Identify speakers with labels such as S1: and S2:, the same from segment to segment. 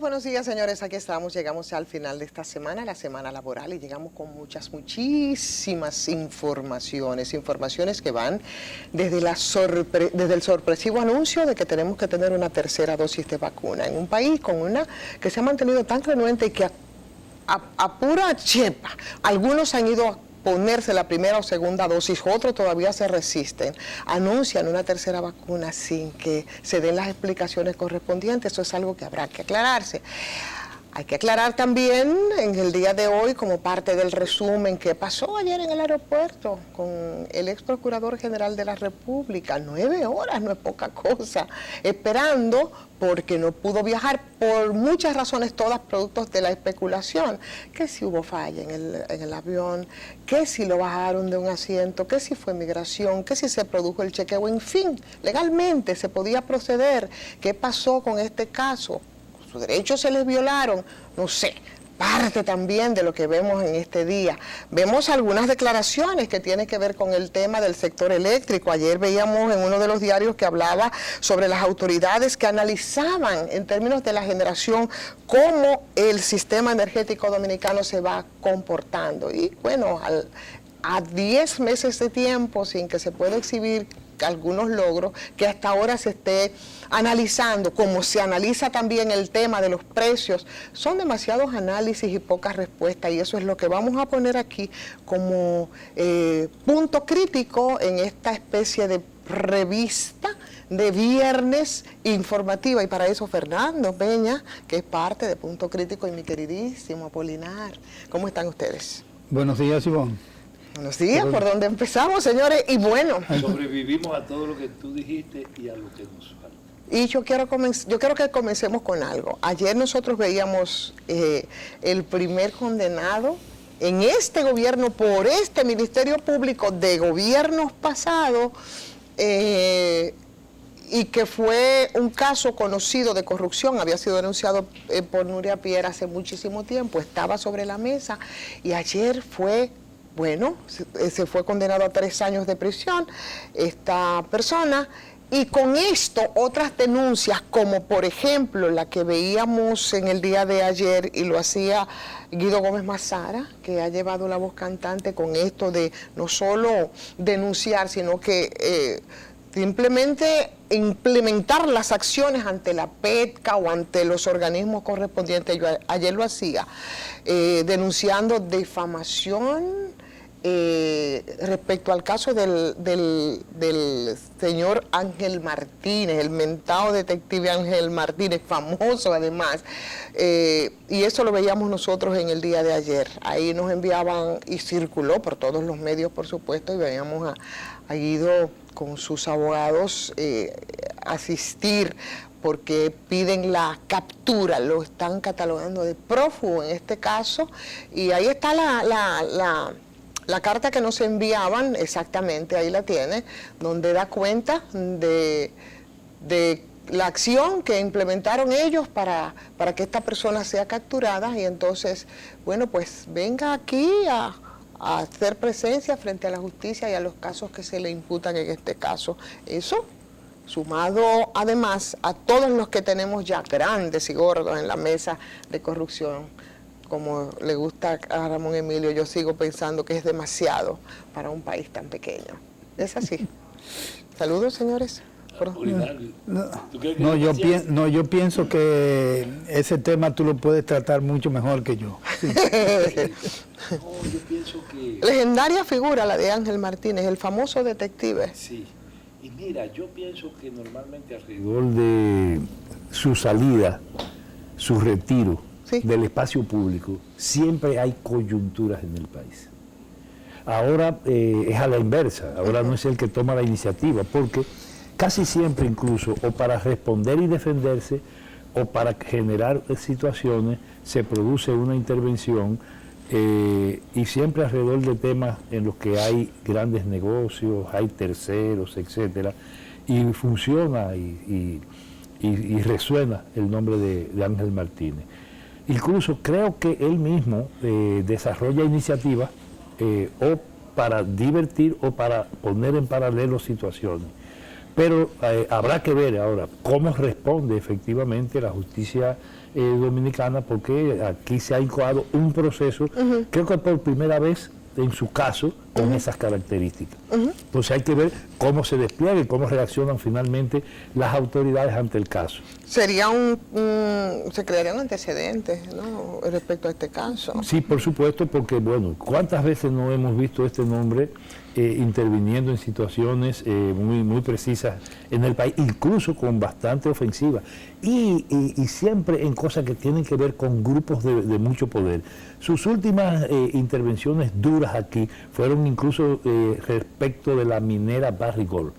S1: buenos días, señores. Aquí estamos, llegamos al final de esta semana, la semana laboral, y llegamos con muchísimas informaciones que van desde, desde el sorpresivo anuncio de que tenemos que tener una tercera dosis de vacuna en un país con una que se ha mantenido tan renuente y que a pura chepa, algunos han ido a ponerse la primera o segunda dosis, otros todavía se resisten, anuncian una tercera vacuna sin que se den las explicaciones correspondientes. Eso es algo que habrá que aclararse. Hay que aclarar también en el día de hoy, como parte del resumen, qué pasó ayer en el aeropuerto con el ex procurador general de la República. 9 horas, no es poca cosa, esperando porque no pudo viajar por muchas razones, todas productos de la especulación. Que si hubo falla en el avión, que si lo bajaron de un asiento, que si fue migración, que si se produjo el chequeo, en fin, legalmente se podía proceder. ¿Qué pasó con este caso? ¿Sus derechos se les violaron? No sé, parte también de lo que vemos en este día. Vemos algunas declaraciones que tienen que ver con el tema del sector eléctrico. Ayer veíamos en uno de los diarios que hablaba sobre las autoridades que analizaban en términos de la generación cómo el sistema energético dominicano se va comportando. Y bueno, a 10 meses de tiempo sin que se pueda exhibir algunos logros, que hasta ahora se esté analizando, como se analiza también el tema de los precios, son demasiados análisis y pocas respuestas, y eso es lo que vamos a poner aquí como punto crítico en esta especie de revista de viernes informativa. Y para eso Fernando Peña, que es parte de Punto Crítico, y mi queridísimo Apolinar. ¿Cómo están ustedes?
S2: Buenos días, Ivonne.
S1: Buenos días, ¿por dónde empezamos, señores? Y bueno,
S3: sobrevivimos a todo lo que tú dijiste y a lo que nos falta.
S1: Y yo quiero que comencemos con algo. Ayer nosotros veíamos el primer condenado en este gobierno por este Ministerio Público de gobiernos pasados, y que fue un caso conocido de corrupción, había sido denunciado por Nuria Pierre hace muchísimo tiempo, estaba sobre la mesa, y ayer fue... Bueno, se fue condenado a 3 años de prisión esta persona, y con esto otras denuncias, como por ejemplo la que veíamos en el día de ayer y lo hacía Guido Gómez Mazara, que ha llevado la voz cantante con esto de no solo denunciar, sino que simplemente implementar las acciones ante la PETCA o ante los organismos correspondientes. Yo ayer lo hacía, denunciando difamación respecto al caso del señor Ángel Martínez, el mentado detective Ángel Martínez, famoso además, y eso lo veíamos nosotros en el día de ayer. Ahí nos enviaban, y circuló por todos los medios, por supuesto, y veíamos a Guido con sus abogados asistir, porque piden la captura, lo están catalogando de prófugo en este caso, y ahí está la carta que nos enviaban, exactamente, ahí la tiene, donde da cuenta de la acción que implementaron ellos para que esta persona sea capturada, y entonces, bueno, pues venga aquí a hacer presencia frente a la justicia y a los casos que se le imputan en este caso. Eso, sumado además a todos los que tenemos ya grandes y gordos en la mesa de corrupción, como le gusta a Ramón Emilio, yo sigo pensando que es demasiado para un país tan pequeño. Es así. Saludos, señores.
S2: Yo pienso que ese tema tú lo puedes tratar mucho mejor que yo. Sí.
S3: Yo pienso que...
S1: Legendaria figura la de Ángel Martínez, el famoso detective.
S3: Sí. Y mira, yo pienso que normalmente alrededor de su salida, su retiro, ¿sí?, del espacio público, siempre hay coyunturas en el país. Ahora es a la inversa, ahora no es el que toma la iniciativa, porque casi siempre incluso, o para responder y defenderse, o para generar situaciones, se produce una intervención, y siempre alrededor de temas en los que hay grandes negocios, hay terceros, etcétera, y funciona y resuena el nombre de Ángel Martínez. Incluso creo que él mismo desarrolla iniciativas o para divertir o para poner en paralelo situaciones. Pero habrá que ver ahora cómo responde efectivamente la justicia Dominicana, porque aquí se ha incoado un proceso, creo que por primera vez en su caso, con esas características. Entonces hay que ver cómo se despliega y cómo reaccionan finalmente las autoridades ante el caso.
S1: Sería se crearía un antecedente, ¿no?, respecto a este caso.
S3: Sí, por supuesto, porque, bueno, ¿cuántas veces no hemos visto este nombre interviniendo en situaciones muy precisas en el país, incluso con bastante ofensiva, y siempre en cosas que tienen que ver con grupos de mucho poder? Sus últimas intervenciones duras aquí fueron incluso respecto de la minera Barrick Gold.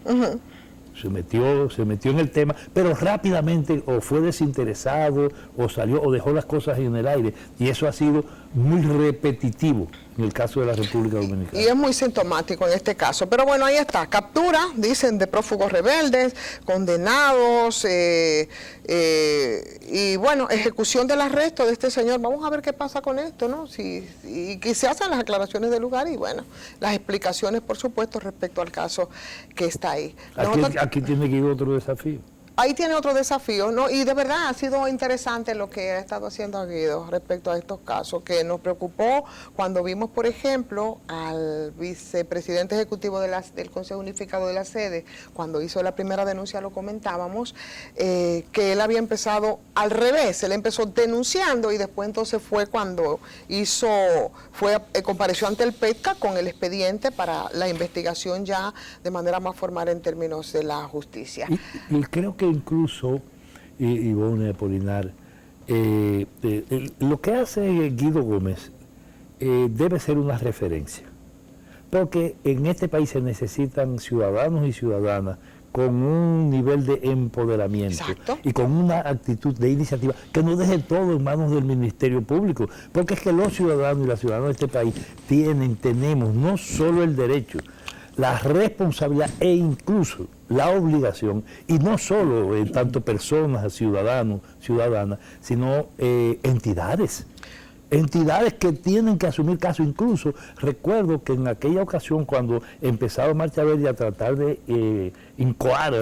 S3: Se metió en el tema, pero rápidamente o fue desinteresado o salió o dejó las cosas en el aire, y eso ha sido muy repetitivo en el caso de la República Dominicana.
S1: Y es muy sintomático en este caso. Pero bueno, ahí está, captura, dicen, de prófugos rebeldes, condenados, y bueno, ejecución del arresto de este señor. Vamos a ver qué pasa con esto, ¿no? Y que se hacen las aclaraciones del lugar y bueno, las explicaciones, por supuesto, respecto al caso que está ahí.
S3: Aquí tiene que ir otro desafío.
S1: Ahí tiene otro desafío, ¿no? Y de verdad ha sido interesante lo que ha estado haciendo Guido respecto a estos casos, que nos preocupó cuando vimos, por ejemplo, al vicepresidente ejecutivo del Consejo Unificado de la Sede, cuando hizo la primera denuncia, lo comentábamos, que él había empezado al revés, él empezó denunciando y después entonces fue cuando compareció ante el PETCA con el expediente para la investigación ya de manera más formal en términos de la justicia.
S3: Y creo que incluso, Ivonne, Apolinar, lo que hace Guido Gómez debe ser una referencia, porque en este país se necesitan ciudadanos y ciudadanas con un nivel de empoderamiento. Exacto. Y con una actitud de iniciativa que no deje todo en manos del Ministerio Público, porque es que los ciudadanos y las ciudadanas de este país tenemos no solo el derecho, la responsabilidad e incluso la obligación, y no solo tanto personas, ciudadanos, ciudadanas, sino entidades que tienen que asumir caso. Incluso recuerdo que en aquella ocasión, cuando empezaba Marcha Verde a tratar de incoar,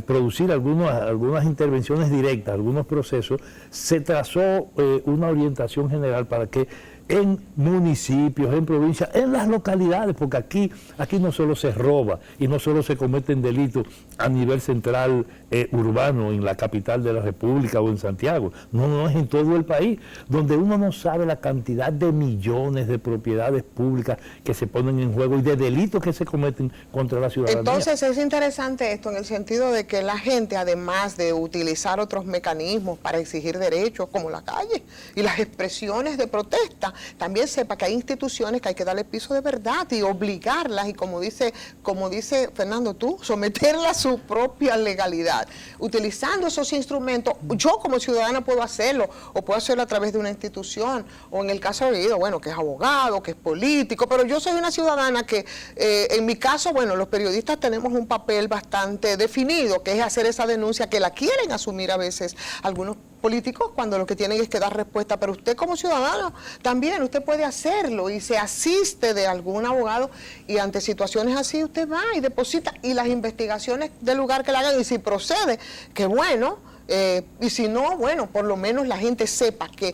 S3: producir algunas intervenciones directas, algunos procesos, se trazó una orientación general para que en municipios, en provincias, en las localidades, porque aquí no solo se roba y no solo se cometen delitos a nivel central urbano, en la capital de la República o en Santiago, no es en todo el país, donde uno no sabe la cantidad de millones de propiedades públicas que se ponen en juego y de delitos que se cometen contra la ciudadanía.
S1: Entonces es interesante esto en el sentido de que la gente, además de utilizar otros mecanismos para exigir derechos como la calle y las expresiones de protesta, también sepa que hay instituciones que hay que darle piso de verdad y obligarlas, y como dice Fernando, tú, someterlas a su propia legalidad, utilizando esos instrumentos. Yo como ciudadana puedo hacerlo, o puedo hacerlo a través de una institución, o en el caso de Guido, bueno, que es abogado, que es político, pero yo soy una ciudadana que, en mi caso, bueno, los periodistas tenemos un papel bastante definido, que es hacer esa denuncia que la quieren asumir a veces algunos políticos cuando lo que tienen es que dar respuesta, pero usted como ciudadano también, usted puede hacerlo y se asiste de algún abogado, y ante situaciones así usted va y deposita, y las investigaciones del lugar que la hagan, y si procede, qué bueno, y si no, bueno, por lo menos la gente sepa que,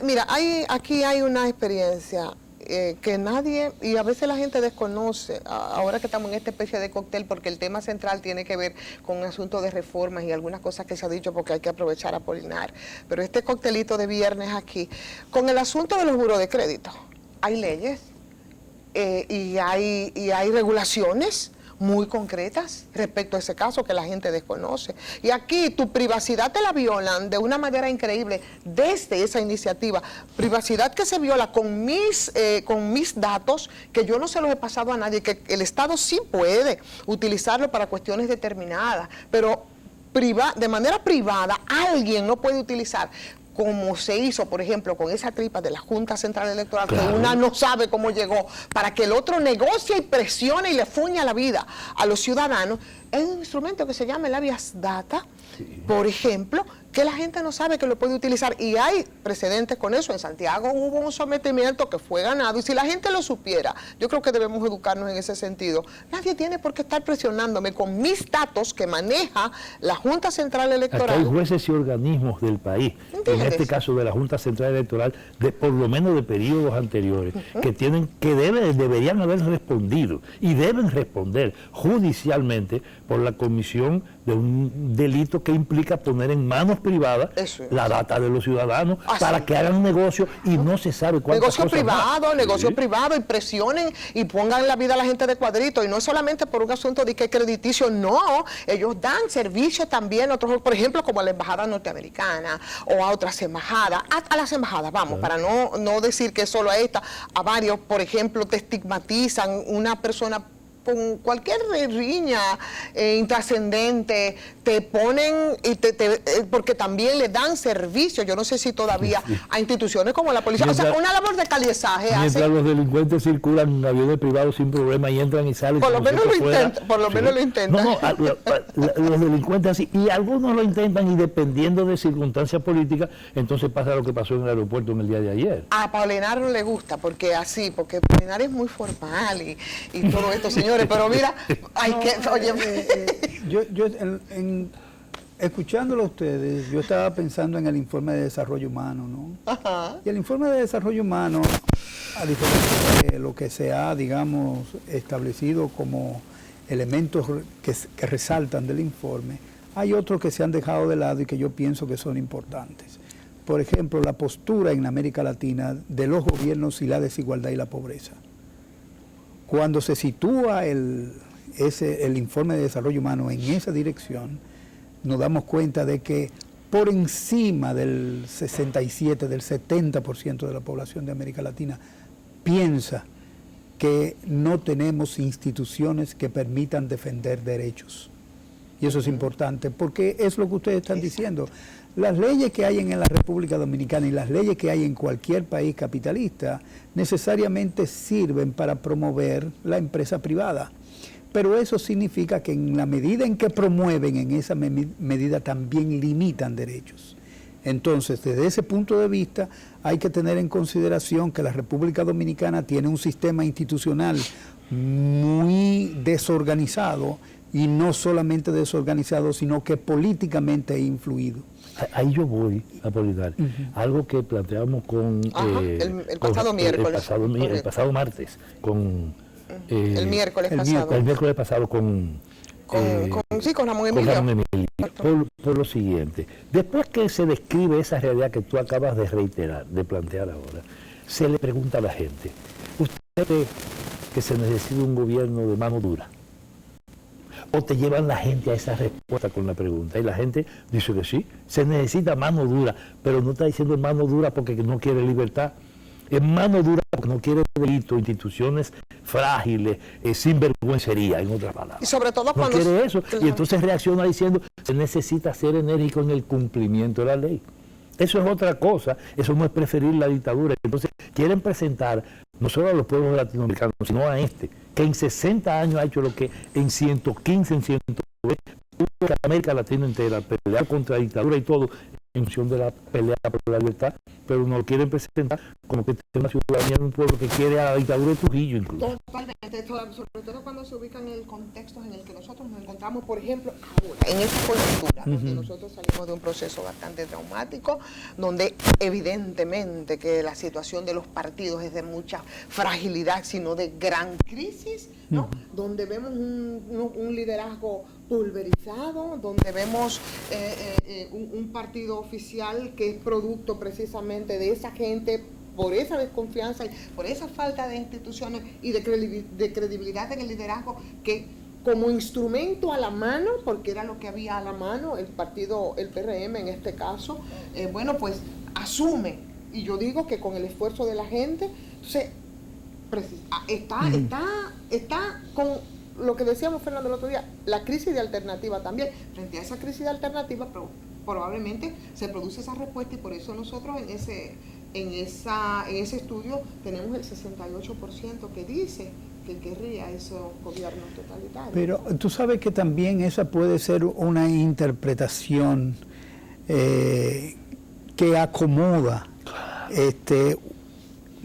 S1: mira, aquí hay una experiencia que nadie, y a veces la gente desconoce, ahora que estamos en esta especie de cóctel, porque el tema central tiene que ver con un asunto de reformas y algunas cosas que se ha dicho porque hay que aprovechar a Apolinar, pero este coctelito de viernes aquí, con el asunto de los buros de crédito, hay leyes y hay regulaciones muy concretas respecto a ese caso que la gente desconoce. Y aquí tu privacidad te la violan de una manera increíble desde esa iniciativa. Privacidad que se viola con mis datos, que yo no se los he pasado a nadie, que el Estado sí puede utilizarlo para cuestiones determinadas, pero de manera privada alguien no puede utilizar, como se hizo, por ejemplo, con esa tripa de la Junta Central Electoral, claro, que una no sabe cómo llegó, para que el otro negocie y presione y le fuña la vida a los ciudadanos. Hay un instrumento que se llama el habeas data, sí, por ejemplo, que la gente no sabe que lo puede utilizar, y hay precedentes con eso. En Santiago hubo un sometimiento que fue ganado, y si la gente lo supiera, yo creo que debemos educarnos en ese sentido. Nadie tiene por qué estar presionándome con mis datos que maneja la Junta Central Electoral.
S3: Aquí hay jueces y organismos del país, en este caso de la Junta Central Electoral, por lo menos de periodos anteriores, que deberían haber respondido y deben responder judicialmente por la comisión de un delito que implica poner en manos privadas la data de los ciudadanos para que hagan un negocio y no se sabe cuántas cosas
S1: negocio privado, y presionen y pongan la vida a la gente de cuadrito, y no solamente por un asunto de que crediticio, no, ellos dan servicio también a otros, por ejemplo, como a la embajada norteamericana o a otras embajadas, a las embajadas, vamos, para no decir que solo a esta, a varios, por ejemplo, te estigmatizan una persona con cualquier riña intrascendente, te ponen, y porque también le dan servicio, yo no sé si todavía a instituciones como la policía, o sea, una labor de caliezaje.
S3: Mientras los delincuentes circulan en aviones privados sin problema y entran y salen.
S1: Por lo menos lo intentan.
S3: Los delincuentes así, y algunos lo intentan, y dependiendo de circunstancias políticas, entonces pasa lo que pasó en el aeropuerto en el día de ayer.
S1: A Paulinar no le gusta, porque Paulinar es muy formal y todo esto, señor. Pero mira, hay que,
S2: escuchándolo a ustedes, yo estaba pensando en el informe de desarrollo humano, ¿no? Ajá. Y el informe de desarrollo humano, a diferencia de lo que se ha, digamos, establecido como elementos que resaltan del informe, hay otros que se han dejado de lado y que yo pienso que son importantes. Por ejemplo, la postura en América Latina de los gobiernos y la desigualdad y la pobreza. Cuando se sitúa el informe de desarrollo humano en esa dirección, nos damos cuenta de que por encima del 67, del 70% de la población de América Latina piensa que no tenemos instituciones que permitan defender derechos. Y eso es importante, porque es lo que ustedes están diciendo. Las leyes que hay en la República Dominicana y las leyes que hay en cualquier país capitalista necesariamente sirven para promover la empresa privada. Pero eso significa que en la medida en que promueven, en esa medida también limitan derechos. Entonces, desde ese punto de vista, hay que tener en consideración que la República Dominicana tiene un sistema institucional muy desorganizado, y no solamente desorganizado, sino que políticamente influido.
S3: Ahí yo voy a Polinar. Algo que planteamos con...
S1: el pasado miércoles.
S3: El pasado martes, con...
S1: el miércoles pasado.
S3: El miércoles pasado con
S1: Ramón Emilio.
S3: Por lo siguiente, después que se describe esa realidad que tú acabas de reiterar, de plantear ahora, se le pregunta a la gente, ¿usted cree que se necesita un gobierno de mano dura? ¿O te llevan la gente a esa respuesta con la pregunta? Y la gente dice que sí, se necesita mano dura, pero no está diciendo mano dura porque no quiere libertad. Es mano dura porque no quiere delito, instituciones frágiles, sinvergüencería, en otras palabras.
S1: Y sobre todo
S3: cuando... No quiere eso. Claro. Y entonces reacciona diciendo, se necesita ser enérgico en el cumplimiento de la ley. Eso es otra cosa, eso no es preferir la dictadura. Entonces quieren presentar no solo a los pueblos latinoamericanos, sino a que en 60 años ha hecho lo que en 115, en 120, América Latina entera, pelear contra la dictadura y todo, en función de la pelea por la libertad, pero no lo quieren presentar como que es una ciudadanía de un pueblo que quiere a la dictadura de Trujillo incluso.
S1: Totalmente, sobre todo cuando se ubican en el contexto en el que nosotros nos encontramos, por ejemplo, ahora, en esta coyuntura, donde nosotros salimos de un proceso bastante traumático, donde evidentemente que la situación de los partidos es de mucha fragilidad, sino de gran crisis, ¿no? Donde vemos un liderazgo pulverizado, donde vemos un partido oficial que es producto precisamente de esa gente, por esa desconfianza y por esa falta de instituciones y de credibilidad en el liderazgo, que como instrumento a la mano, porque era lo que había a la mano, el partido, el PRM en este caso, pues asume, y yo digo que con el esfuerzo de la gente, entonces está con lo que decíamos, Fernando, el otro día, la crisis de alternativa también. Frente a esa crisis de alternativa, probablemente se produce esa respuesta, y por eso nosotros en ese estudio tenemos el 68% que dice que querría esos gobiernos totalitarios.
S2: Pero tú sabes que también esa puede ser una interpretación que acomoda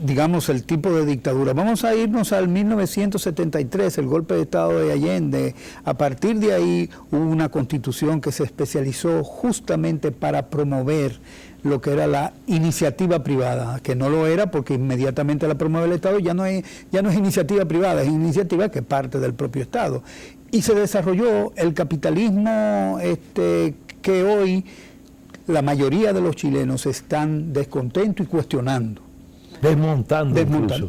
S2: digamos, el tipo de dictadura. Vamos a irnos al 1973, el golpe de Estado de Allende. A partir de ahí hubo una constitución que se especializó justamente para promover lo que era la iniciativa privada, que no lo era porque inmediatamente la promueve el Estado, ya no es iniciativa privada, es iniciativa que parte del propio Estado. Y se desarrolló el capitalismo que hoy la mayoría de los chilenos están descontentos y cuestionando.
S3: Desmontando.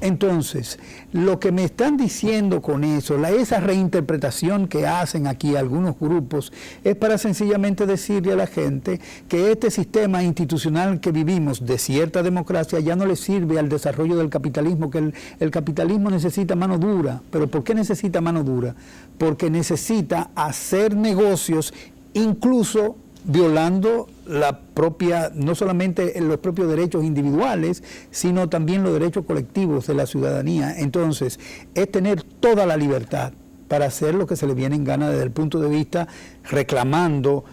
S2: Entonces, lo que me están diciendo con eso, esa reinterpretación que hacen aquí algunos grupos, es para sencillamente decirle a la gente que este sistema institucional que vivimos de cierta democracia ya no le sirve al desarrollo del capitalismo, que el capitalismo necesita mano dura. ¿Pero por qué necesita mano dura? Porque necesita hacer negocios incluso violando no solamente los propios derechos individuales, sino también los derechos colectivos de la ciudadanía. Entonces, es tener toda la libertad para hacer lo que se le viene en gana desde el punto de vista reclamando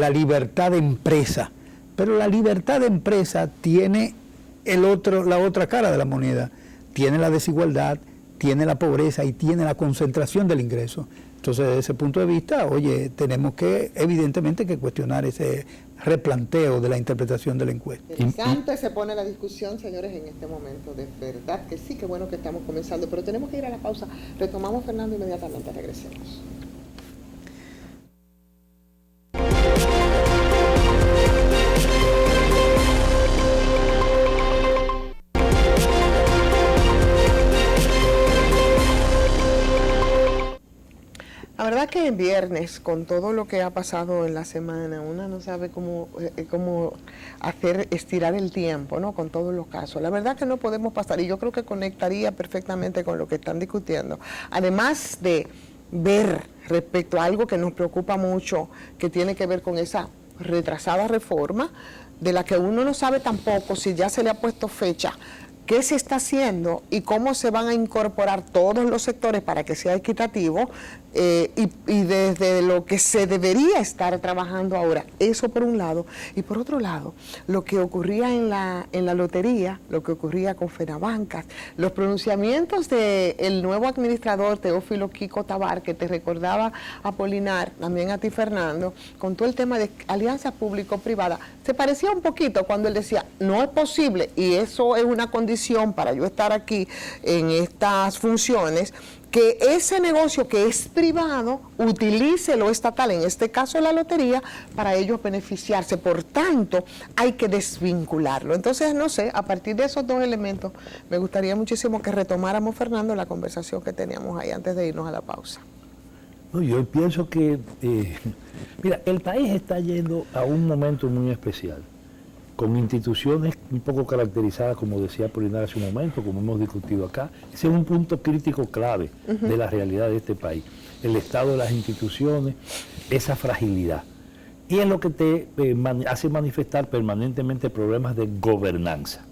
S2: la libertad de empresa. Pero la libertad de empresa tiene la otra cara de la moneda. Tiene la desigualdad, tiene la pobreza y tiene la concentración del ingreso. Entonces, desde ese punto de vista, tenemos que, evidentemente, que cuestionar ese replanteo de la interpretación de la encuesta.
S1: Interesante se pone la discusión, señores, en este momento. De verdad que sí, qué bueno que estamos comenzando, pero tenemos que ir a la pausa. Retomamos, Fernando, inmediatamente, regresemos. La verdad que en viernes, con todo lo que ha pasado en la semana, uno no sabe cómo estirar el tiempo, ¿no? Con todos los casos. La verdad que no podemos pasar, y yo creo que conectaría perfectamente con lo que están discutiendo. Además de ver respecto a algo que nos preocupa mucho, que tiene que ver con esa retrasada reforma, de la que uno no sabe tampoco si ya se le ha puesto fecha, qué se está haciendo y cómo se van a incorporar todos los sectores para que sea equitativo, y desde lo que se debería estar trabajando ahora. Eso por un lado. Y por otro lado, lo que ocurría en la lotería, lo que ocurría con Fenabancas, los pronunciamientos del nuevo administrador Teófilo Kiko Tabar, que te recordaba a Polinar, también a ti, Fernando, con todo el tema de alianza público-privada. Se parecía un poquito cuando él decía, no es posible, y eso es una condición para yo estar aquí en estas funciones, que ese negocio que es privado utilice lo estatal, en este caso la lotería, para ellos beneficiarse. Por tanto, hay que desvincularlo. Entonces, no sé, a partir de esos dos elementos, me gustaría muchísimo que retomáramos, Fernando, la conversación que teníamos ahí antes de irnos a la pausa.
S3: No, yo pienso que, mira, el país está yendo a un momento muy especial, con instituciones un poco caracterizadas, como decía Polinar hace un momento, como hemos discutido acá. Ese es un punto crítico clave de la realidad de este país. El estado de las instituciones, esa fragilidad. Y es lo que te hace manifestar permanentemente problemas de gobernanza.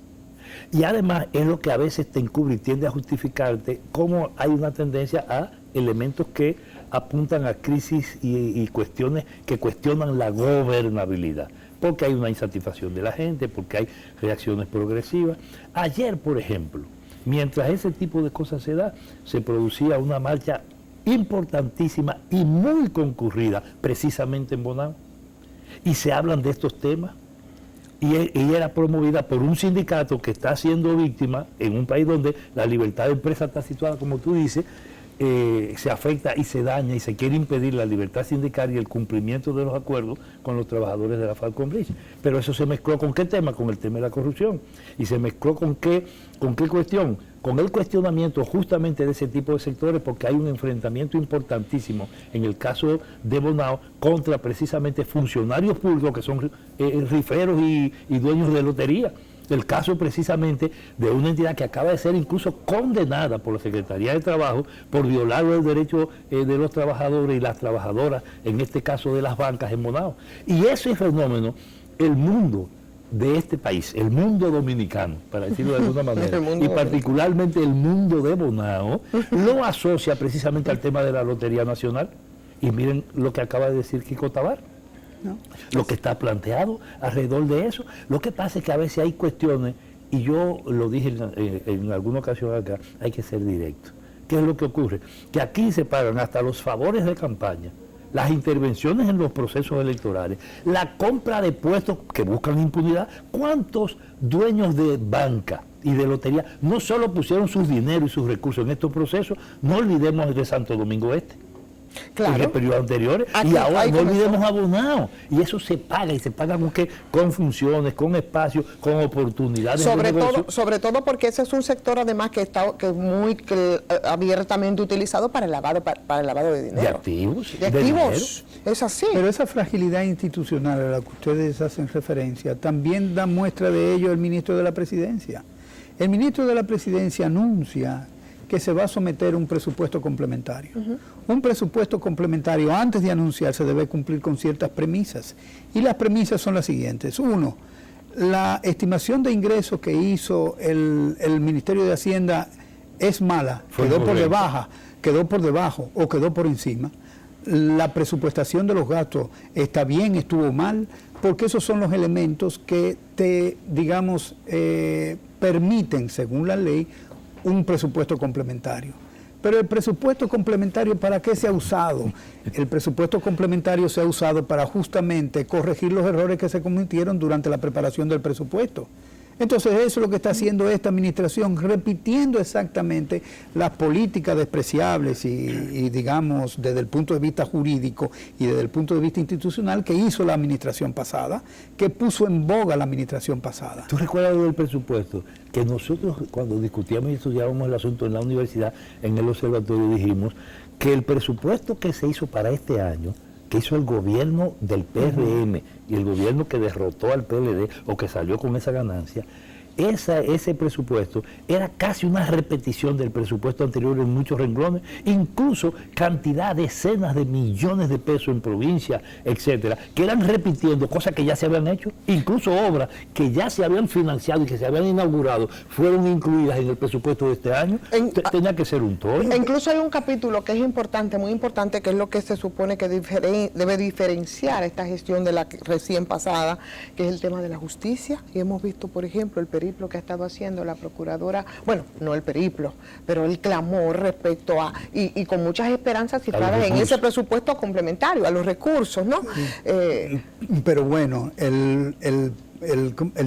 S3: Y además es lo que a veces te encubre y tiende a justificarte cómo hay una tendencia a elementos que apuntan a crisis y cuestiones que cuestionan la gobernabilidad. Porque hay una insatisfacción de la gente, porque hay reacciones progresivas. Ayer, por ejemplo, mientras ese tipo de cosas se da, se producía una marcha importantísima y muy concurrida, precisamente en Bonao. Y se hablan de estos temas. Y era promovida por un sindicato que está siendo víctima en un país donde la libertad de empresa está situada, como tú dices, se afecta y se daña y se quiere impedir la libertad sindical y el cumplimiento de los acuerdos con los trabajadores de la Falcon Bridge. Pero eso se mezcló ¿con qué tema? Con el tema de la corrupción. Y se mezcló ¿con qué cuestión? Con el cuestionamiento justamente de ese tipo de sectores, porque hay un enfrentamiento importantísimo en el caso de Bonao contra precisamente funcionarios públicos que son riferos y dueños de lotería. El caso precisamente de una entidad que acaba de ser incluso condenada por la Secretaría de Trabajo por violar los derechos de los trabajadores y las trabajadoras, en este caso de las bancas en Bonao. Y ese fenómeno, el mundo de este país, el mundo dominicano, para decirlo de alguna manera, y particularmente el mundo de Bonao, lo asocia precisamente al tema de la Lotería Nacional. Y miren lo que acaba de decir Kiko Tabar.
S2: ¿no?
S3: Lo que está planteado alrededor de eso. Lo que pasa es que a veces hay cuestiones, y yo lo dije en alguna ocasión acá, hay que ser directo. ¿Qué es lo que ocurre? Que aquí se pagan hasta los favores de campaña, las intervenciones en los procesos electorales, la compra de puestos que buscan impunidad. ¿Cuántos dueños de banca y de lotería no solo pusieron sus dineros y sus recursos en estos procesos? No olvidemos de Santo Domingo Este,
S1: claro,
S3: en el periodo anterior,
S1: aquí,
S3: y ahora no olvidemos Abonado, y eso se paga, y se paga con qué, con funciones, con espacios, con oportunidades.
S1: Sobre todo porque ese es un sector además que es muy abiertamente utilizado para el lavado de dinero.
S3: De activos.
S1: De activos, es así.
S2: Pero esa fragilidad institucional a la que ustedes hacen referencia, también da muestra de ello el ministro de la Presidencia. El ministro de la Presidencia anuncia que se va a someter un presupuesto complementario. Un presupuesto complementario, antes de anunciarse, debe cumplir con ciertas premisas. Y las premisas son las siguientes. Uno, la estimación de ingresos que hizo el Ministerio de Hacienda es mala, quedó por debajo o quedó por encima. La presupuestación de los gastos está bien, estuvo mal, porque esos son los elementos que te, digamos, permiten, según la ley, un presupuesto complementario. Pero el presupuesto complementario, ¿para qué se ha usado? El presupuesto complementario se ha usado para justamente corregir los errores que se cometieron durante la preparación del presupuesto. Entonces eso es lo que está haciendo esta administración, repitiendo exactamente las políticas despreciables y digamos desde el punto de vista jurídico y desde el punto de vista institucional que hizo la administración pasada, que puso en boga la administración pasada.
S3: ¿Tú recuerdas lo del presupuesto? Que nosotros cuando discutíamos y estudiábamos el asunto en la universidad, en el observatorio, dijimos que el presupuesto que se hizo para este año, que hizo el gobierno del PRM y el gobierno que derrotó al PLD o que salió con esa ganancia, ese presupuesto era casi una repetición del presupuesto anterior en muchos renglones, incluso cantidad, decenas de millones de pesos en provincias, etcétera, que eran repitiendo cosas que ya se habían hecho, incluso obras que ya se habían financiado y que se habían inaugurado, fueron incluidas en el presupuesto de este año. Tenía que ser un todo.
S1: Incluso hay un capítulo que es importante, muy importante, que es lo que se supone que debe diferenciar esta gestión de la recién pasada, que es el tema de la justicia, y hemos visto, por ejemplo, el periplo que ha estado haciendo la procuradora, bueno, no el periplo, pero el clamor respecto a, y con muchas esperanzas cifradas en ese presupuesto complementario, a los recursos, ¿no?
S2: Pero bueno, el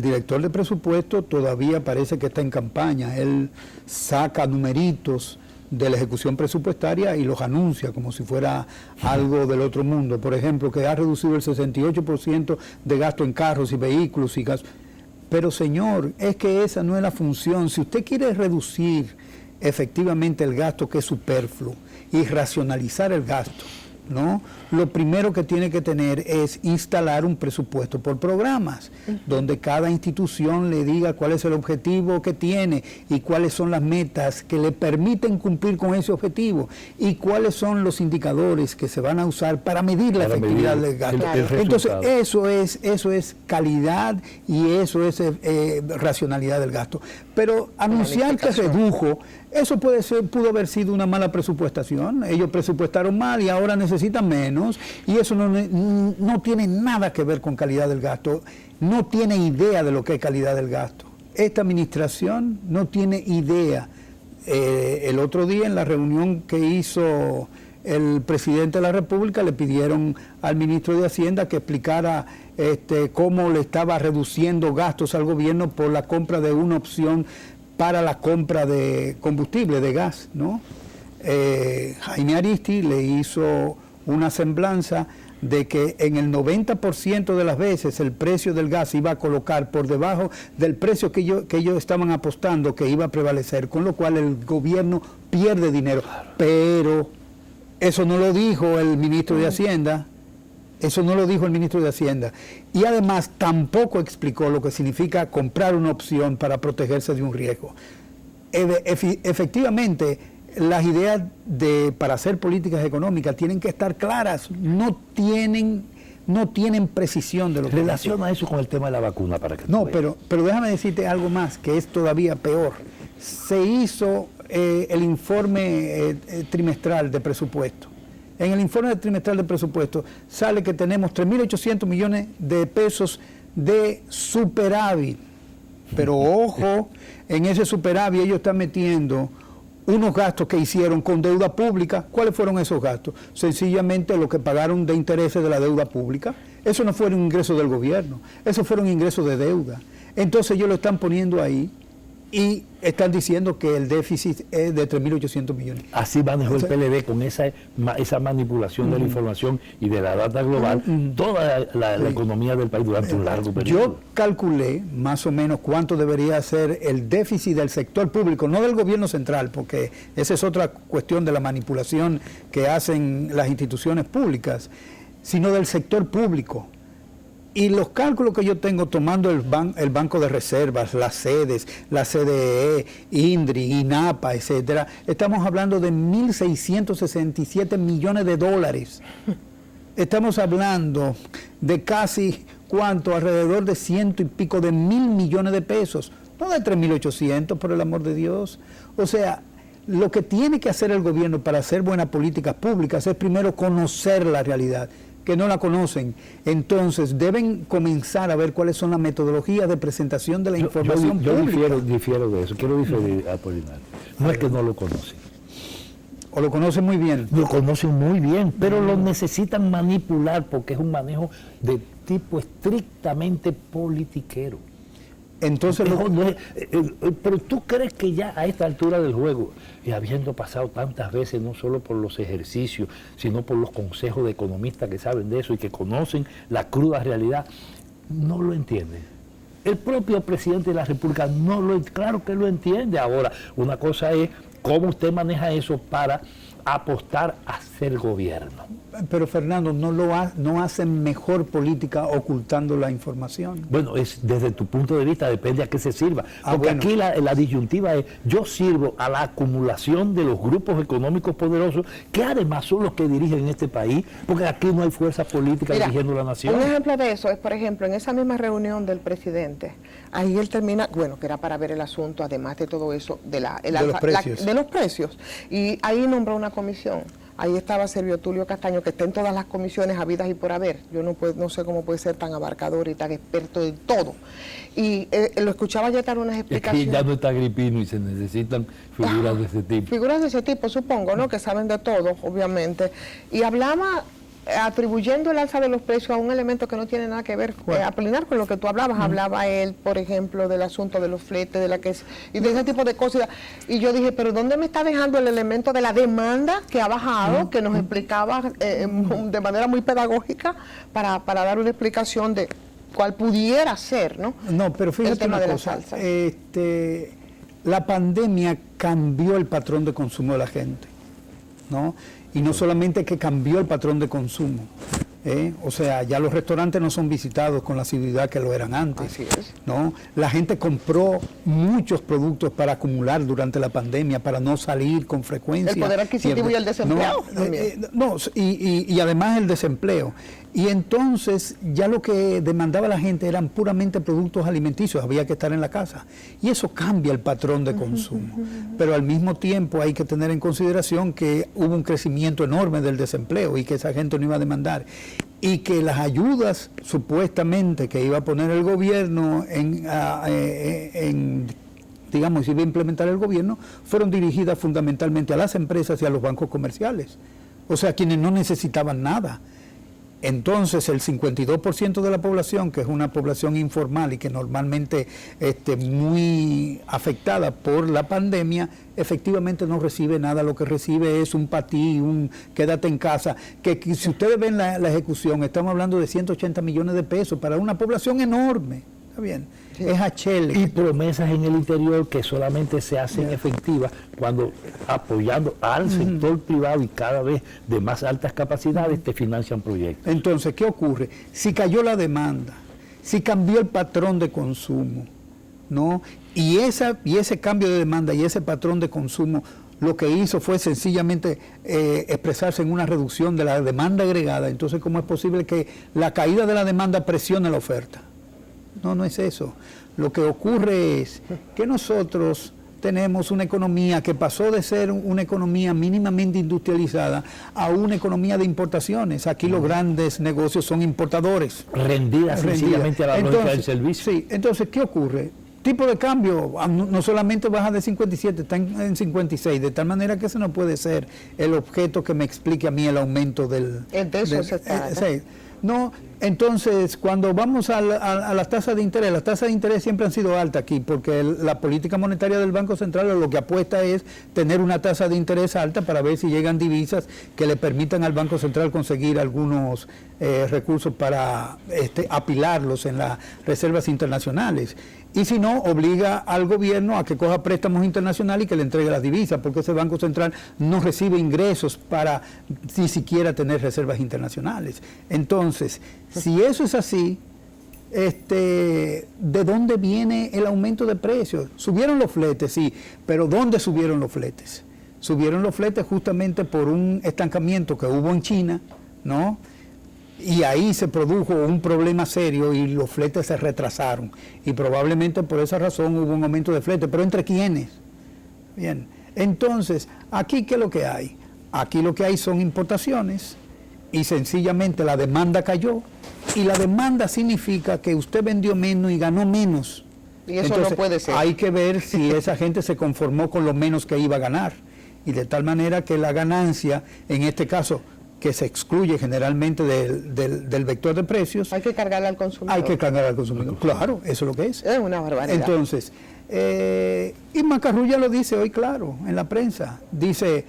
S2: director de presupuesto todavía parece que está en campaña, él saca numeritos de la ejecución presupuestaria y los anuncia como si fuera algo del otro mundo. Por ejemplo, que ha reducido el 68% de gasto en carros y vehículos y gastos. Pero señor, es que esa no es la función. Si usted quiere reducir efectivamente el gasto que es superfluo y racionalizar el gasto, ¿no? Lo primero que tiene que tener es instalar un presupuesto por programas, donde cada institución le diga cuál es el objetivo que tiene y cuáles son las metas que le permiten cumplir con ese objetivo y cuáles son los indicadores que se van a usar para medir la efectividad del gasto. Entonces, eso es calidad y eso es racionalidad del gasto. Pero anunciar que redujo, eso pudo haber sido una mala presupuestación. Ellos presupuestaron mal y ahora necesitan menos, y eso no tiene nada que ver con calidad del gasto. No tiene idea de lo que es calidad del gasto. Esta administración no tiene idea. El otro día en la reunión que hizo el presidente de la República le pidieron al ministro de Hacienda que explicara cómo le estaba reduciendo gastos al gobierno por la compra de una opción para la compra de combustible, de gas, ¿no? Jaime Aristi le hizo una semblanza de que en el 90% de las veces el precio del gas iba a colocar por debajo del precio que ellos estaban apostando que iba a prevalecer, con lo cual el gobierno pierde dinero. Pero eso no lo dijo el ministro de Hacienda. Eso no lo dijo el ministro de Hacienda. Y además tampoco explicó lo que significa comprar una opción para protegerse de un riesgo. Efectivamente, las ideas para hacer políticas económicas tienen que estar claras. No tienen precisión de lo que
S3: relaciona eso con el tema de la vacuna para que
S2: no, pero déjame decirte algo más que es todavía peor. Se hizo el informe trimestral de presupuesto. En el informe trimestral de presupuesto sale que tenemos 3.800 millones de pesos de superávit. Pero ojo, en ese superávit ellos están metiendo unos gastos que hicieron con deuda pública. ¿Cuáles fueron esos gastos? Sencillamente lo que pagaron de intereses de la deuda pública. Eso no fueron ingresos del gobierno, esos fueron ingresos de deuda. Entonces ellos lo están poniendo ahí y están diciendo que el déficit es de 3.800 millones.
S3: Así manejó el PLD con esa manipulación de la información y de la data global, toda la economía del país durante un largo periodo.
S2: Yo calculé más o menos cuánto debería ser el déficit del sector público, no del gobierno central, porque esa es otra cuestión de la manipulación que hacen las instituciones públicas, sino del sector público. Y los cálculos que yo tengo tomando el Banco de Reservas, las sedes, la CDE, INDRI, INAPA, etcétera, estamos hablando de 1.667 millones de dólares. Estamos hablando de casi, ¿cuánto? Alrededor de 100 y pico de 1.000 millones de pesos. No de 3.800, por el amor de Dios. O sea, lo que tiene que hacer el gobierno para hacer buenas políticas públicas es primero conocer la realidad, que no la conocen. Entonces deben comenzar a ver cuáles son las metodologías de presentación de la información pública.
S3: Yo difiero de eso, quiero diferir a Apolinario. No es que no lo conocen.
S2: O lo conocen muy bien.
S3: Lo conocen muy bien, pero lo necesitan manipular porque es un manejo de tipo estrictamente politiquero.
S2: Entonces,
S3: pero tú crees que ya a esta altura del juego, y habiendo pasado tantas veces no solo por los ejercicios, sino por los consejos de economistas que saben de eso y que conocen la cruda realidad, no lo entienden? El propio presidente de la República claro que lo entiende. Ahora, una cosa es cómo usted maneja eso para apostar a ser gobierno.
S2: Pero Fernando, no hacen mejor política ocultando la información.
S3: Bueno, desde tu punto de vista depende a qué se sirva. Porque
S2: bueno,
S3: aquí la disyuntiva es, yo sirvo a la acumulación de los grupos económicos poderosos, que además son los que dirigen este país, porque aquí no hay fuerza política dirigiendo la nación.
S1: Un ejemplo de eso es, por ejemplo, en esa misma reunión del presidente, ahí él termina, bueno, que era para ver el asunto, además de todo eso, de los precios. Y ahí nombró una comisión. Ahí estaba Servio Tulio Castaño, que está en todas las comisiones habidas y por haber. Yo no sé cómo puede ser tan abarcador y tan experto de todo. Y lo escuchaba ya dar unas explicaciones.
S3: Es que ya no está Agripino y se necesitan figuras de ese tipo.
S1: Figuras de ese tipo, supongo, ¿no? Que saben de todo, obviamente. Y hablaba atribuyendo el alza de los precios a un elemento que no tiene nada que ver, Apolinar, con lo que tú hablabas. Hablaba él, por ejemplo, del asunto de los fletes, y de ese tipo de cosas. Y yo dije, pero ¿dónde me está dejando el elemento de la demanda que ha bajado, que nos explicaba de manera muy pedagógica para dar una explicación de cuál pudiera ser, ¿no?
S2: No, pero fíjate una cosa, la pandemia cambió el patrón de consumo de la gente, ¿no? Y no solamente que cambió el patrón de consumo, o sea, ya los restaurantes no son visitados con la asiduidad que lo eran antes.
S1: Así es.
S2: ¿No? La gente compró muchos productos para acumular durante la pandemia, para no salir con frecuencia.
S1: El poder adquisitivo y el desempleo.
S2: Y además el desempleo. Y entonces ya lo que demandaba la gente eran puramente productos alimenticios, había que estar en la casa. Y eso cambia el patrón de consumo. Pero al mismo tiempo hay que tener en consideración que hubo un crecimiento enorme del desempleo y que esa gente no iba a demandar. Y que las ayudas supuestamente que iba a poner el gobierno digamos, iba a implementar el gobierno, fueron dirigidas fundamentalmente a las empresas y a los bancos comerciales. O sea, quienes no necesitaban nada. Entonces el 52% de la población, que es una población informal y que normalmente muy afectada por la pandemia, efectivamente no recibe nada. Lo que recibe es un patí, un quédate en casa, que si ustedes ven la ejecución, estamos hablando de 180 millones de pesos para una población enorme. Está bien, sí. Es HL.
S3: Y promesas en el interior que solamente se hacen efectivas cuando, apoyando al sector privado y cada vez de más altas capacidades, te financian proyectos.
S2: Entonces, ¿qué ocurre? Si cayó la demanda, si cambió el patrón de consumo, ¿no? Y ese cambio de demanda y ese patrón de consumo lo que hizo fue sencillamente expresarse en una reducción de la demanda agregada. Entonces, ¿cómo es posible que la caída de la demanda presione la oferta? No, no es eso. Lo que ocurre es que nosotros tenemos una economía que pasó de ser una economía mínimamente industrializada a una economía de importaciones. Aquí los grandes negocios son importadores.
S3: Rendidas sencillamente a la lógica del servicio.
S2: Sí, entonces, ¿qué ocurre? Tipo de cambio, no solamente baja de 57, está en 56, de tal manera que ese no puede ser el objeto que me explique a mí el aumento del...
S1: De eso se trata.
S2: Sí. No, entonces, cuando vamos a las tasas de interés, las tasas de interés siempre han sido altas aquí, porque la política monetaria del Banco Central lo que apuesta es tener una tasa de interés alta para ver si llegan divisas que le permitan al Banco Central conseguir algunos recursos para apilarlos en las reservas internacionales. Y si no, obliga al gobierno a que coja préstamos internacionales y que le entregue las divisas, porque ese Banco Central no recibe ingresos para ni siquiera tener reservas internacionales. Entonces, si eso es así, ¿de dónde viene el aumento de precios? Subieron los fletes, sí, pero ¿dónde subieron los fletes? Subieron los fletes justamente por un estancamiento que hubo en China, ¿no? Y ahí se produjo un problema serio y los fletes se retrasaron. Y probablemente por esa razón hubo un aumento de fletes. ¿Pero entre quiénes? Bien, entonces, ¿aquí qué es lo que hay? Aquí lo que hay son importaciones y sencillamente la demanda cayó. Y la demanda significa que usted vendió menos y ganó menos.
S1: Y eso
S2: entonces,
S1: no puede ser.
S2: Hay que ver si esa gente se conformó con lo menos que iba a ganar. Y de tal manera que la ganancia, en este caso, que se excluye generalmente del vector de precios.
S1: Hay que cargarle al consumidor.
S2: Hay que cargar al consumidor, claro, eso es lo que es.
S1: Es una barbaridad.
S2: Entonces, y Macarrulla lo dice hoy claro, en la prensa. Dice,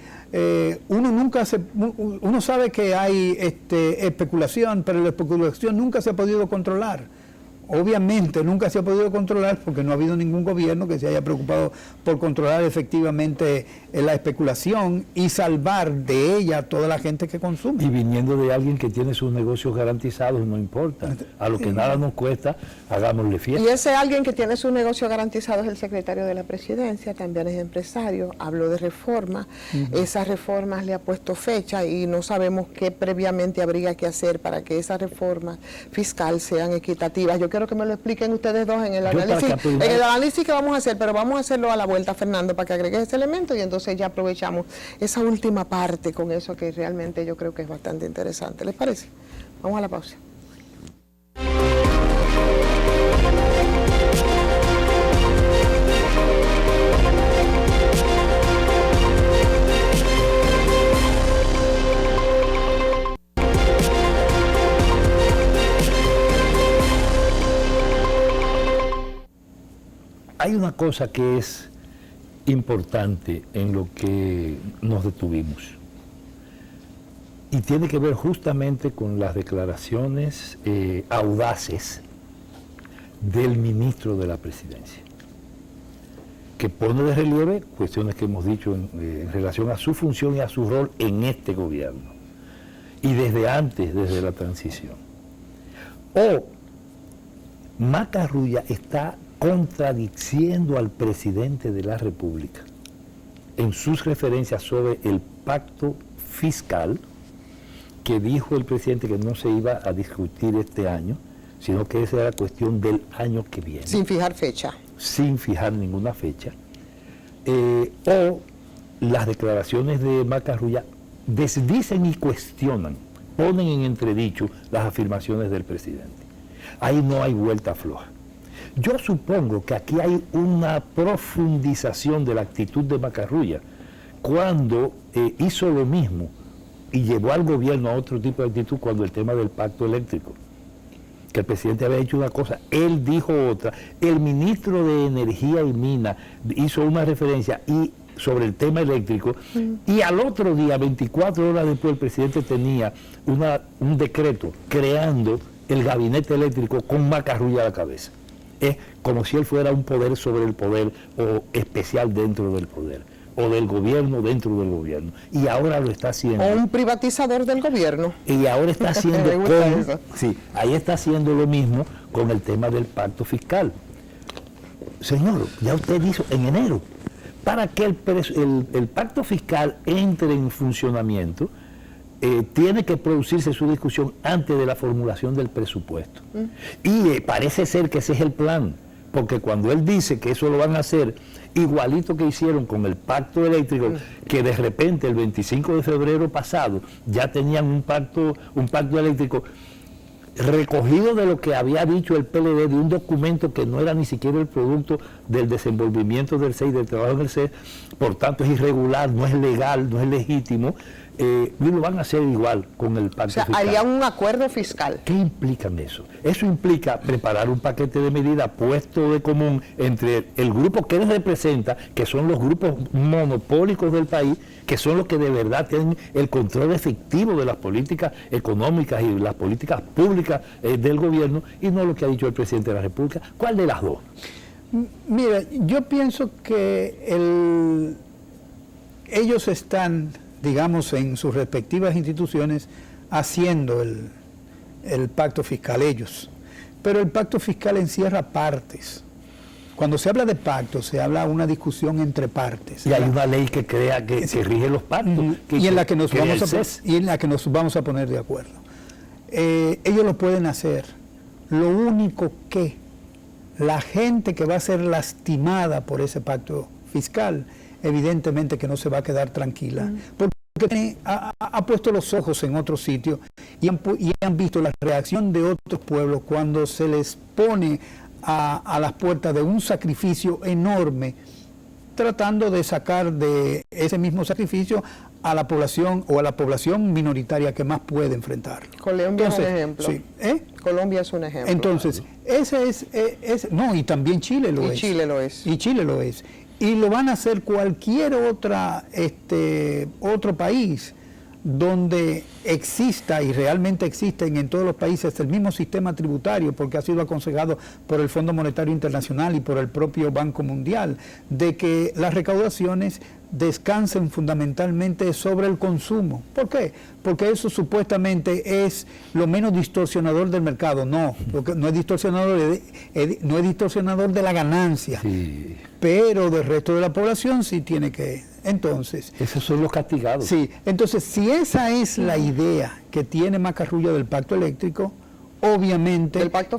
S2: uno sabe que hay especulación, pero la especulación nunca se ha podido controlar. Obviamente nunca se ha podido controlar porque no ha habido ningún gobierno que se haya preocupado por controlar efectivamente la especulación y salvar de ella a toda la gente que consume.
S3: Y viniendo de alguien que tiene sus negocios garantizados, no importa. A lo que nada nos cuesta, hagámosle fiesta.
S1: Y ese alguien que tiene su negocio garantizado es el secretario de la Presidencia, también es empresario, habló de reforma. Esas reformas le ha puesto fecha y no sabemos qué previamente habría que hacer para que esas reformas fiscales sean equitativas. Yo quiero que me lo expliquen ustedes dos en el análisis que vamos a hacer, pero vamos a hacerlo a la vuelta, Fernando, para que agregues ese elemento y entonces ya aprovechamos esa última parte con eso que realmente yo creo que es bastante interesante. ¿Les parece? Vamos a la pausa.
S3: Hay una cosa que es importante en lo que nos detuvimos y tiene que ver justamente con las declaraciones audaces del ministro de la Presidencia, que pone de relieve cuestiones que hemos dicho en relación a su función y a su rol en este gobierno y desde antes, desde la transición. Macarrulla está contradiciendo al presidente de la República en sus referencias sobre el pacto fiscal, que dijo el presidente que no se iba a discutir este año, sino que esa era cuestión del año que viene.
S1: Sin fijar fecha.
S3: Sin fijar ninguna fecha. O las declaraciones de Macarrulla desdicen y cuestionan, ponen en entredicho las afirmaciones del presidente. Ahí no hay vuelta floja. Yo supongo que aquí hay una profundización de la actitud de Macarrulla cuando hizo lo mismo y llevó al gobierno a otro tipo de actitud cuando el tema del pacto eléctrico, que el presidente había hecho una cosa, él dijo otra, el ministro de Energía y Minas hizo una referencia sobre el tema eléctrico y al otro día, 24 horas después, el presidente tenía un decreto creando el gabinete eléctrico con Macarrulla a la cabeza. Es como si él fuera un poder sobre el poder o especial dentro del poder o del gobierno dentro del gobierno. Y ahora lo está haciendo.
S1: O un privatizador del gobierno.
S3: Y ahora está haciendo ahí está haciendo lo mismo con el tema del pacto fiscal. Señor, ya usted hizo en enero, para que el pacto fiscal entre en funcionamiento, tiene que producirse su discusión antes de la formulación del presupuesto. Y parece ser que ese es el plan, porque cuando él dice que eso lo van a hacer igualito que hicieron con el pacto eléctrico, que de repente el 25 de febrero pasado ya tenían un pacto eléctrico recogido de lo que había dicho el PLD, de un documento que no era ni siquiera el producto del desenvolvimiento del CEI, del trabajo del CEI, por tanto es irregular, no es legal, no es legítimo, y lo van a hacer igual con el pacto fiscal.
S1: Haría un acuerdo fiscal.
S3: ¿Qué implica eso? Eso implica preparar un paquete de medidas puesto de común entre el grupo que él representa, que son los grupos monopólicos del país, que son los que de verdad tienen el control efectivo de las políticas económicas y las políticas públicas del gobierno, y no lo que ha dicho el presidente de la República. ¿Cuál de las dos?
S2: Mira, yo pienso que ellos están, digamos, en sus respectivas instituciones haciendo el pacto fiscal, ellos. Pero el pacto fiscal encierra partes. Cuando se habla de pacto, se habla de una discusión entre partes.
S3: Y hay una ley que crea que rige los pactos.
S2: Y en la que nos vamos a poner de acuerdo. Ellos lo pueden hacer. Lo único que la gente que va a ser lastimada por ese pacto fiscal, evidentemente que no se va a quedar tranquila, porque ha puesto los ojos en otro sitio y han visto la reacción de otros pueblos cuando se les pone a las puertas de un sacrificio enorme, tratando de sacar de ese mismo sacrificio a la población o a la población minoritaria que más puede enfrentar.
S1: Colombia es un ejemplo.
S2: Sí,
S1: Colombia es un ejemplo.
S2: Entonces, ese es, no, y también Chile lo es.
S1: Y Chile lo es.
S2: Y Chile lo es. Y lo van a hacer cualquier otro país donde exista, y realmente existen en todos los países, el mismo sistema tributario, porque ha sido aconsejado por el Fondo Monetario Internacional y por el propio Banco Mundial, de que las recaudaciones descansen fundamentalmente sobre el consumo. ¿Por qué? Porque eso supuestamente es lo menos distorsionador del mercado. No, porque no es distorsionador de la ganancia, sí, pero del resto de la población sí tiene que. Entonces,
S3: esos son los castigados.
S2: Sí, entonces si esa es la idea que tiene Macarrulla del pacto eléctrico, obviamente
S1: del pacto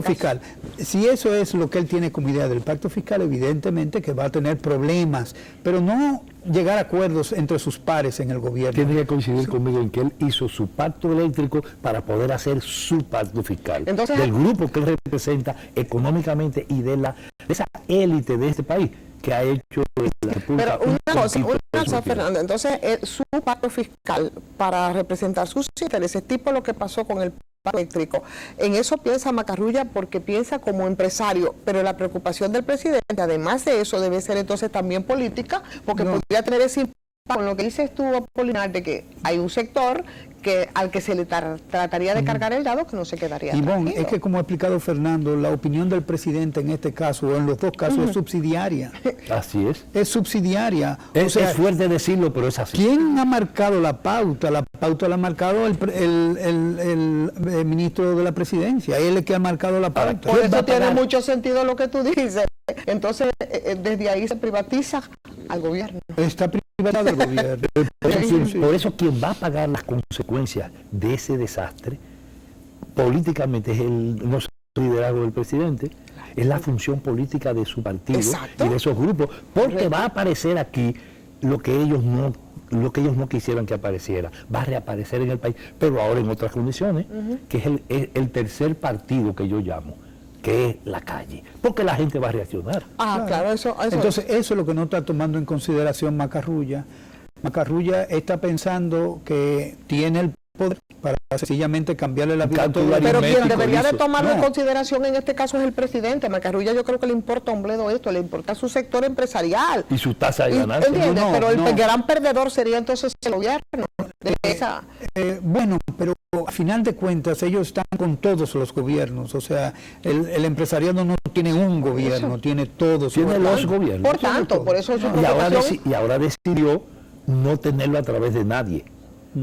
S1: fiscal,
S2: si eso es lo que él tiene como idea del pacto fiscal, evidentemente que va a tener problemas, pero no llegar a acuerdos entre sus pares en el gobierno.
S3: Tiene que coincidir conmigo en que él hizo su pacto eléctrico para poder hacer su pacto fiscal. Entonces, del grupo que él representa económicamente y de esa élite de este país que ha hecho la República.
S1: Pero una cosa, Fernando, entonces su pacto fiscal para representar sus intereses, tipo lo que pasó con el pacto eléctrico, en eso piensa Macarrulla porque piensa como empresario, pero la preocupación del presidente, además de eso, debe ser entonces también política, porque podría tener ese impacto con lo que dices tú, Apolinar, de que hay un sector al que se le trataría de cargar el dado, que no se quedaría
S2: tranquilo. Es que, como ha explicado Fernando, la opinión del presidente en este caso, o en los dos casos, es subsidiaria.
S3: Así es.
S2: Es subsidiaria.
S3: Es fuerte decirlo, pero es así.
S2: ¿Quién ha marcado la pauta? La pauta la ha marcado el ministro de la presidencia. Él es el que ha marcado la pauta.
S1: Por eso tiene mucho sentido lo que tú dices. Entonces, desde ahí se privatiza al gobierno.
S2: Está privatizado el gobierno.
S3: Por eso quien va a pagar las consecuencias de ese desastre políticamente es no es el liderazgo del presidente, es la función política de su partido. Exacto. Y de esos grupos, porque va a aparecer aquí lo que ellos no quisieran que apareciera, va a reaparecer en el país, pero ahora en otras condiciones, que es el tercer partido que yo llamo, que es la calle, porque la gente va a reaccionar.
S2: Claro, eso entonces eso es lo que no está tomando en consideración Macarrulla. Macarrulla está pensando que tiene el poder para sencillamente cambiarle la vida a todo el mundo.
S1: Pero quien debería de tomarlo en consideración en este caso es el presidente. Macarrulla yo creo que le importa un bledo esto, le importa su sector empresarial.
S3: Y su tasa de ganancia.
S1: ¿Entiendes? Pero el gran perdedor sería entonces el gobierno.
S2: Bueno, pero a final de cuentas ellos están con todos los gobiernos, o sea, el empresariado no tiene un gobierno, tiene todos.
S3: Tiene los gobiernos.
S1: Por tanto, por eso es su
S3: preocupación. Y ahora decidió no tenerlo a través de nadie.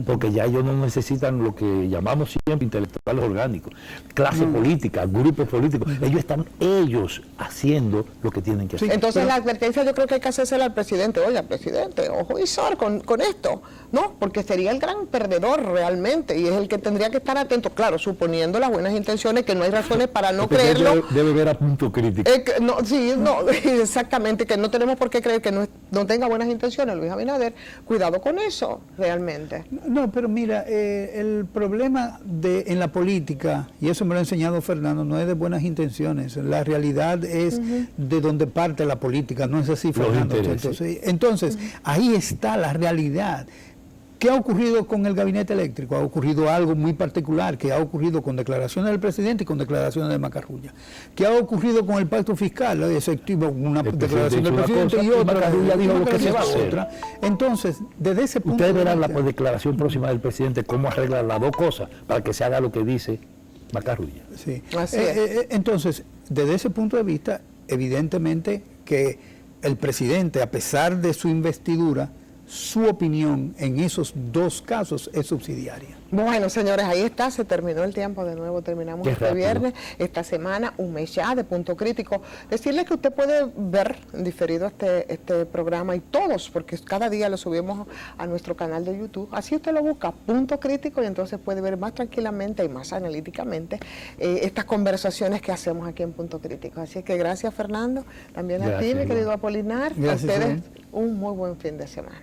S3: porque ya ellos no necesitan lo que llamamos siempre intelectuales orgánicos, clase política, grupos políticos. Ellos están haciendo lo que tienen que hacer.
S1: Entonces la advertencia yo creo que hay que hacérsela al presidente. Oiga, presidente, ojo y sor con esto, ¿no? Porque sería el gran perdedor realmente y es el que tendría que estar atento, claro, suponiendo las buenas intenciones, que no hay razones para no creerlo.
S3: Debe ver a punto crítico.
S1: Exactamente, que no tenemos por qué creer que no tenga buenas intenciones, Luis Abinader. Cuidado con eso, realmente.
S2: No, pero mira, el problema en la política, y eso me lo ha enseñado Fernando, no es de buenas intenciones. La realidad es de donde parte la política, no es así, Fernando. Entonces, ahí está la realidad. ¿Qué ha ocurrido con el gabinete eléctrico? Ha ocurrido algo muy particular, que ha ocurrido con declaraciones del presidente y con declaraciones de Macarrulla. ¿Qué ha ocurrido con el pacto fiscal? Efectivo, una declaración del presidente y otra.
S3: Macarrulla dijo lo que se va a hacer.
S2: Entonces, desde ese punto
S3: ustedes verán la declaración próxima del presidente cómo arreglar las dos cosas para que se haga lo que dice Macarrulla.
S2: Sí. Entonces, desde ese punto de vista, evidentemente que el presidente, a pesar de su investidura, su opinión en esos dos casos es subsidiaria.
S1: Bueno, señores, ahí está, se terminó el tiempo, de nuevo terminamos este viernes, esta semana, un mes ya de Punto Crítico. Decirles que usted puede ver en diferido este programa y todos, porque cada día lo subimos a nuestro canal de YouTube, así usted lo busca, Punto Crítico, y entonces puede ver más tranquilamente y más analíticamente estas conversaciones que hacemos aquí en Punto Crítico. Así que gracias, Fernando, también a ti, mi querido Apolinar, a ustedes un muy buen fin de semana.